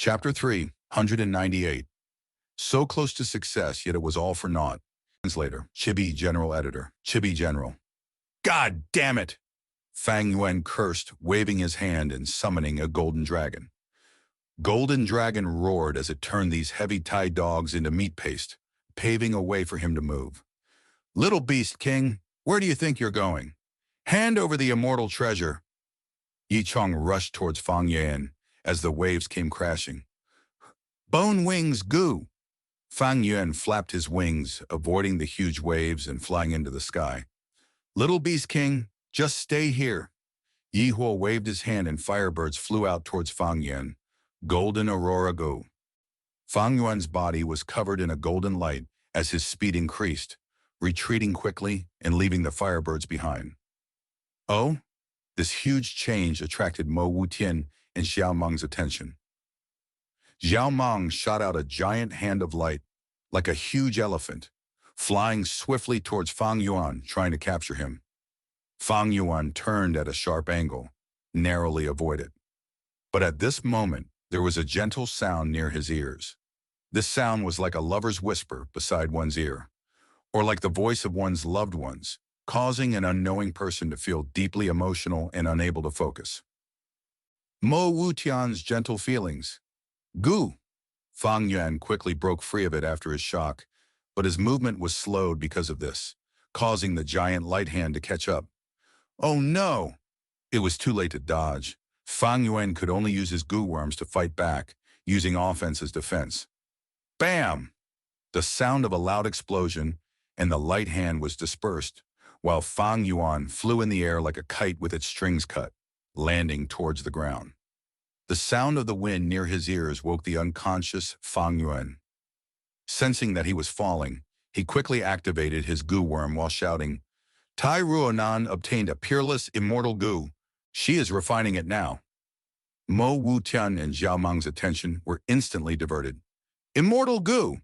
Chapter 398. So close to success, yet it was all for naught. Translator, Chibi General Editor, Chibi General. God damn it! Fang Yuan cursed, waving his hand and summoning a golden dragon. Golden Dragon roared as it turned these heavy Thai dogs into meat paste, paving a way for him to move. Little Beast King, where do you think you're going? Hand over the immortal treasure. Yi Chong rushed towards Fang Yuan as the waves came crashing. Bone wings goo! Fang Yuan flapped his wings, avoiding the huge waves and flying into the sky. Little Beast King, just stay here. Yi Huo waved his hand and firebirds flew out towards Fang Yuan. Golden Aurora go. Fang Yuan's body was covered in a golden light as his speed increased, retreating quickly and leaving the firebirds behind. Oh? This huge change attracted Mo Wutian and Xiao Meng's attention. Xiao Meng shot out a giant hand of light, like a huge elephant, flying swiftly towards Fang Yuan, trying to capture him. Fang Yuan turned at a sharp angle, narrowly avoided. But at this moment, there was a gentle sound near his ears. This sound was like a lover's whisper beside one's ear, or like the voice of one's loved ones, causing an unknowing person to feel deeply emotional and unable to focus. Mo Wutian's gentle feelings. Goo! Fang Yuan quickly broke free of it after his shock, but his movement was slowed because of this, causing the giant light hand to catch up. Oh no! It was too late to dodge. Fang Yuan could only use his goo worms to fight back, using offense as defense. Bam! The sound of a loud explosion, and the light hand was dispersed, while Fang Yuan flew in the air like a kite with its strings cut, landing towards the ground. The sound of the wind near his ears woke the unconscious Fang Yuan. Sensing that he was falling, he quickly activated his goo worm while shouting, Tai Ruonan obtained a peerless, immortal goo. She is refining it now. Mo Wutian and Xiao Meng's attention were instantly diverted. Immortal goo!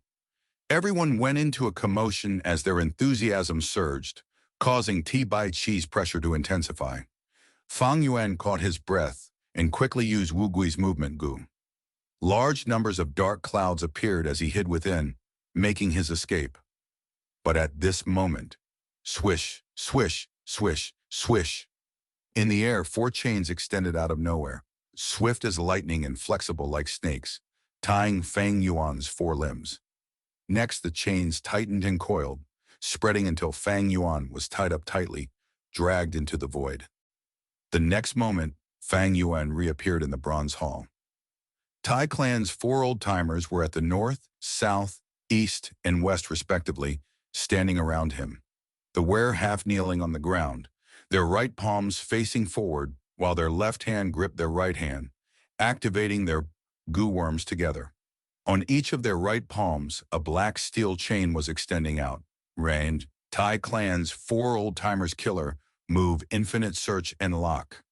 Everyone went into a commotion as their enthusiasm surged, causing Bai Chi's pressure to intensify. Fang Yuan caught his breath and quickly used Wu Gui's movement goo. Large numbers of dark clouds appeared as he hid within, making his escape. But at this moment, swish, swish, swish, swish. In the air, 4 chains extended out of nowhere, swift as lightning and flexible like snakes, tying Fang Yuan's 4 limbs. Next, the chains tightened and coiled, spreading until Fang Yuan was tied up tightly, dragged into the void. The next moment, Fang Yuan reappeared in the bronze hall. Tai clan's 4 old-timers were at the north, south, east, and west respectively, standing around him. The wearer half kneeling on the ground, their right palms facing forward while their left hand gripped their right hand, activating their goo worms together. On each of their right palms, a black steel chain was extending out. Reverend, Tai clan's 4 old-timers killer, move infinite search and lock.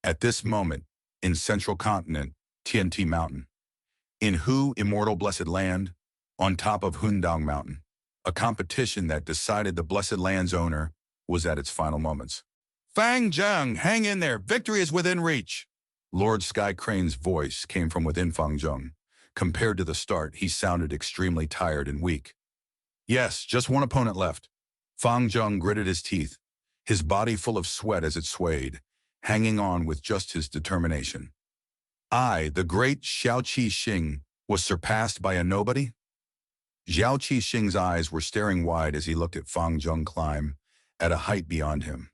At this moment, in central continent, TNT Mountain. In Hu Immortal Blessed Land, on top of Hundong Mountain, a competition that decided the Blessed Land's owner was at its final moments. Fang Zheng, hang in there, victory is within reach. Lord Sky Crane's voice came from within Fang Zheng. Compared to the start, he sounded extremely tired and weak. Yes, just one opponent left. Fang Zheng gritted his teeth, his body full of sweat as it swayed, hanging on with just his determination. I, the great Xiao Qi Xing, was surpassed by a nobody? Xiao Qi Xing's eyes were staring wide as he looked at Fang Zheng climb at a height beyond him.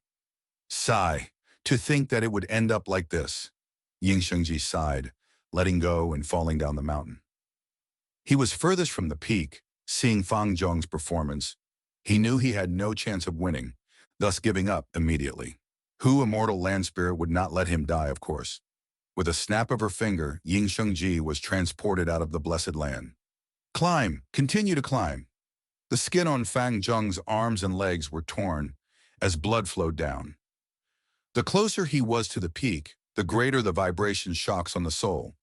Sigh, to think that it would end up like this. Ying Shengji sighed, letting go and falling down the mountain. He was furthest from the peak, seeing Fang Zheng's performance. He knew he had no chance of winning, thus giving up immediately. Hu Immortal Land Spirit would not let him die, of course. With a snap of her finger, Ying Shengji was transported out of the Blessed Land. Climb, continue to climb. The skin on Fang Zheng's arms and legs were torn as blood flowed down. The closer he was to the peak, the greater the vibration shocks on the soul.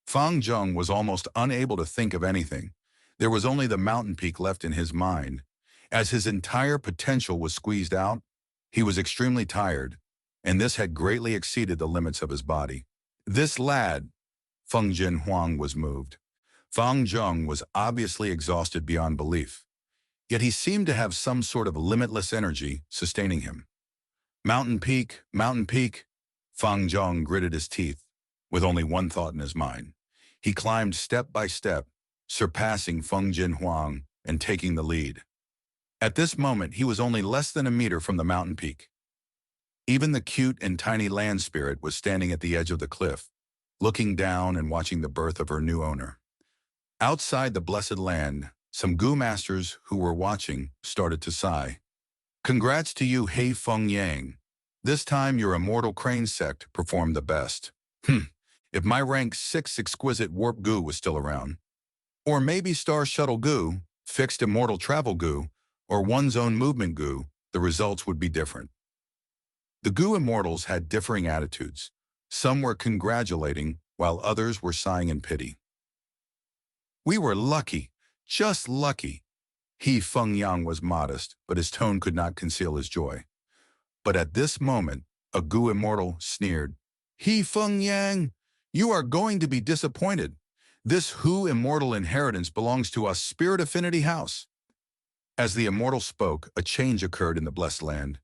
Fang Zheng was almost unable to think of anything. There was only the mountain peak left in his mind. As his entire potential was squeezed out, he was extremely tired, and this had greatly exceeded the limits of his body. This lad, Feng Jin Huang was moved. Fang Zheng was obviously exhausted beyond belief, yet he seemed to have some sort of limitless energy sustaining him. Mountain peak, Fang Zheng gritted his teeth, with only one thought in his mind. He climbed step by step, surpassing Feng Jin Huang and taking the lead. At this moment, he was only less than a meter from the mountain peak. Even the cute and tiny land spirit was standing at the edge of the cliff, looking down and watching the birth of her new owner. Outside the blessed land, some Gu masters who were watching started to sigh. Congrats to you, Hei Feng Yang. This time your immortal crane sect performed the best. If my rank 6 exquisite warp Gu was still around. Or maybe Star Shuttle Gu, fixed immortal travel Gu, or one's own movement Gu, the results would be different. The Gu immortals had differing attitudes. Some were congratulating, while others were sighing in pity. We were lucky, just lucky. He Feng Yang was modest, but his tone could not conceal his joy. But at this moment, a Gu immortal sneered. He Feng Yang, you are going to be disappointed. This Hu immortal inheritance belongs to us Spirit Affinity House. As the immortal spoke, a change occurred in the blessed land.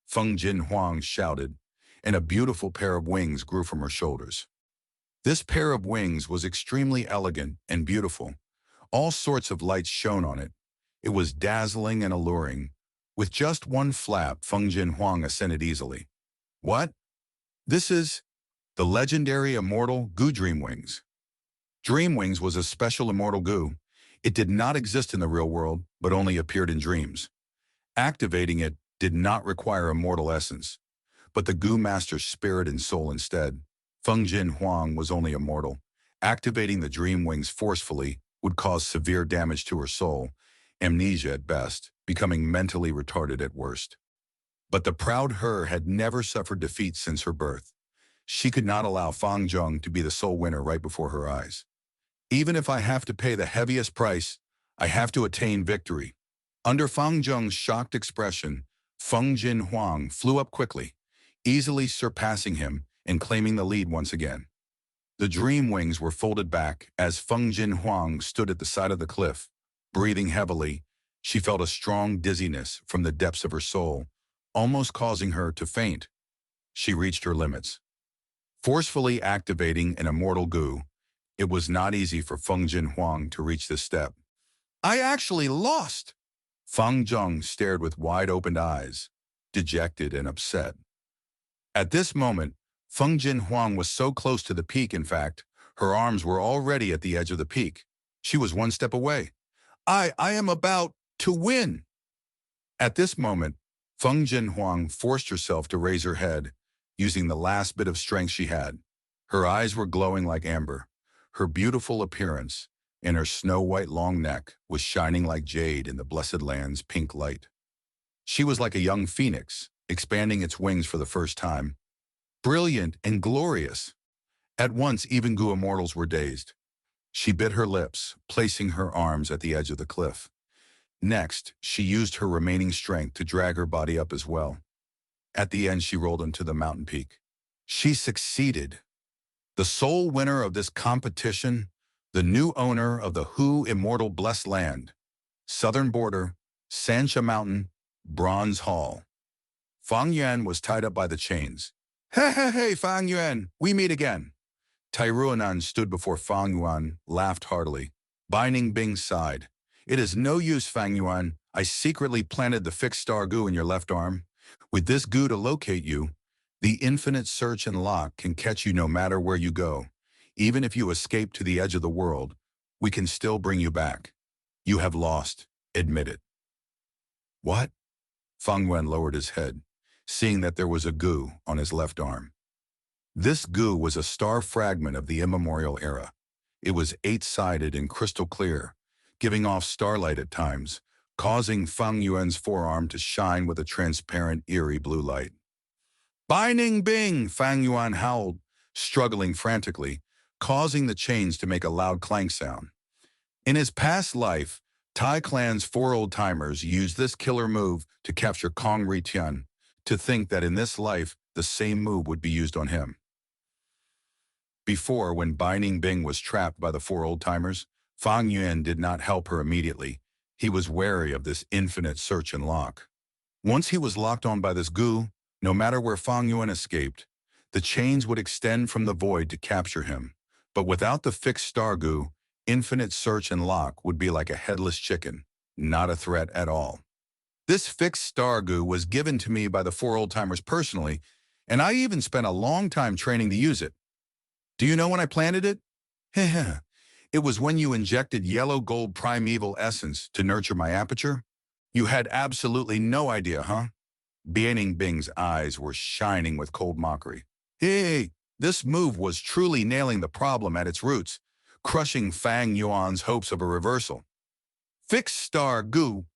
Feng Jin Huang shouted, and a beautiful pair of wings grew from her shoulders. This pair of wings was extremely elegant and beautiful. All sorts of lights shone on it. It was dazzling and alluring. With just one flap, Feng Jin Huang ascended easily. What? This is the legendary immortal Gu Dream Wings. Dream Wings was a special immortal Gu. It did not exist in the real world, but only appeared in dreams. Activating it did not require immortal essence, but the Gu Master's spirit and soul instead. Feng Jin Huang was only immortal. Activating the Dream Wings forcefully would cause severe damage to her soul, amnesia at best, becoming mentally retarded at worst. But the proud her had never suffered defeat since her birth. She could not allow Fang Zheng to be the sole winner right before her eyes. Even if I have to pay the heaviest price, I have to attain victory. Under Fang Zheng's shocked expression, Feng Jin Huang flew up quickly, easily surpassing him and claiming the lead once again. The dream wings were folded back as Feng Jin Huang stood at the side of the cliff. Breathing heavily, she felt a strong dizziness from the depths of her soul, almost causing her to faint. She reached her limits. Forcefully activating an immortal Gu, it was not easy for Feng Jin Huang to reach this step. I actually lost! Fang Zheng stared with wide-opened eyes, dejected and upset. At this moment, Feng Jin Huang was so close to the peak, in fact, her arms were already at the edge of the peak. She was one step away. I am about to win! At this moment, Feng Jin Huang forced herself to raise her head, using the last bit of strength she had. Her eyes were glowing like amber. Her beautiful appearance and her snow-white long neck was shining like jade in the blessed land's pink light. She was like a young phoenix, expanding its wings for the first time. Brilliant and glorious. At once, even Gu immortals were dazed. She bit her lips, placing her arms at the edge of the cliff. Next, she used her remaining strength to drag her body up as well. At the end, she rolled into the mountain peak. She succeeded. The sole winner of this competition, the new owner of the Hu Immortal Blessed Land, Southern Border, Sancha Mountain, Bronze Hall. Fang Yuan was tied up by the chains. Hey, Fang Yuan, we meet again. Tai Ruanan stood before Fang Yuan, laughed heartily. Bai Ningbing sighed. It is no use, Fang Yuan. I secretly planted the fixed star Gu in your left arm. With this Gu to locate you, the infinite search and lock can catch you no matter where you go. Even if you escape to the edge of the world, we can still bring you back. You have lost. Admit it. What? Fang Yuan lowered his head, seeing that there was a Gu on his left arm. This Gu was a star fragment of the immemorial era. It was 8-sided and crystal clear, giving off starlight at times, causing Fang Yuan's forearm to shine with a transparent, eerie blue light. Bai Ningbing, Fang Yuan howled, struggling frantically, causing the chains to make a loud clank sound. In his past life, Tai Clan's 4 old-timers used this killer move to capture Kong Ritian. To think that in this life, the same move would be used on him. Before, when Binding Bing was trapped by the four old-timers, Fang Yuan did not help her immediately. He was wary of this infinite search and lock. Once he was locked on by this goo, no matter where Fang Yuan escaped, the chains would extend from the void to capture him. But without the fixed star goo, infinite search and lock would be like a headless chicken, not a threat at all. This fixed star goo was given to me by the four old-timers personally, and I even spent a long time training to use it. Do you know when I planted it? Heh. It was when you injected yellow gold primeval essence to nurture my aperture. You had absolutely no idea, huh? Bianing Bing's eyes were shining with cold mockery. Hey, this move was truly nailing the problem at its roots, crushing Fang Yuan's hopes of a reversal. Fixed star goo.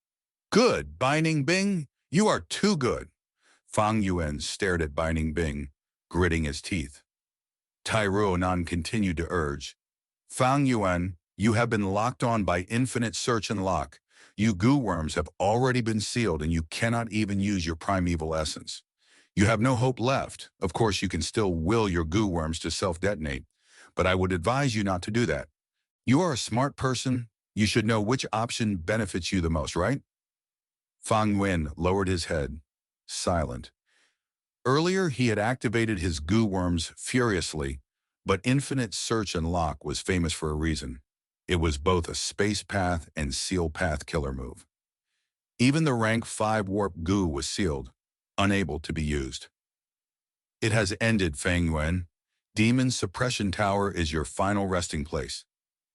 Good, Binding Bing. You are too good. Fang Yuan stared at Binding Bing, gritting his teeth. Tai Ruonan continued to urge, Fang Yuan, you have been locked on by infinite search and lock. You goo worms have already been sealed and you cannot even use your primeval essence. You have no hope left. Of course, you can still will your goo worms to self-detonate, but I would advise you not to do that. You are a smart person. You should know which option benefits you the most, right? Fang Yuan lowered his head, silent. Earlier, he had activated his goo worms furiously, but infinite search and lock was famous for a reason. It was both a space path and seal path killer move. Even the rank 5 warp goo was sealed, unable to be used. It has ended, Fang Yuan. Demon Suppression Tower is your final resting place.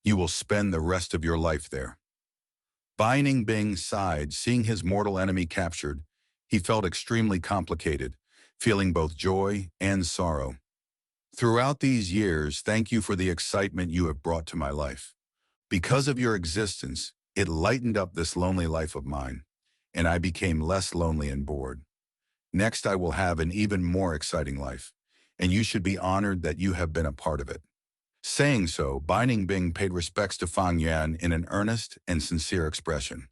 You will spend the rest of your life there. Binding Bing sighed, seeing his mortal enemy captured. He felt extremely complicated, feeling both joy and sorrow. Throughout these years, thank you for the excitement you have brought to my life. Because of your existence, it lightened up this lonely life of mine, and I became less lonely and bored. Next, I will have an even more exciting life, and you should be honored that you have been a part of it. Saying so, Binding Bing paid respects to Fang Yuan in an earnest and sincere expression.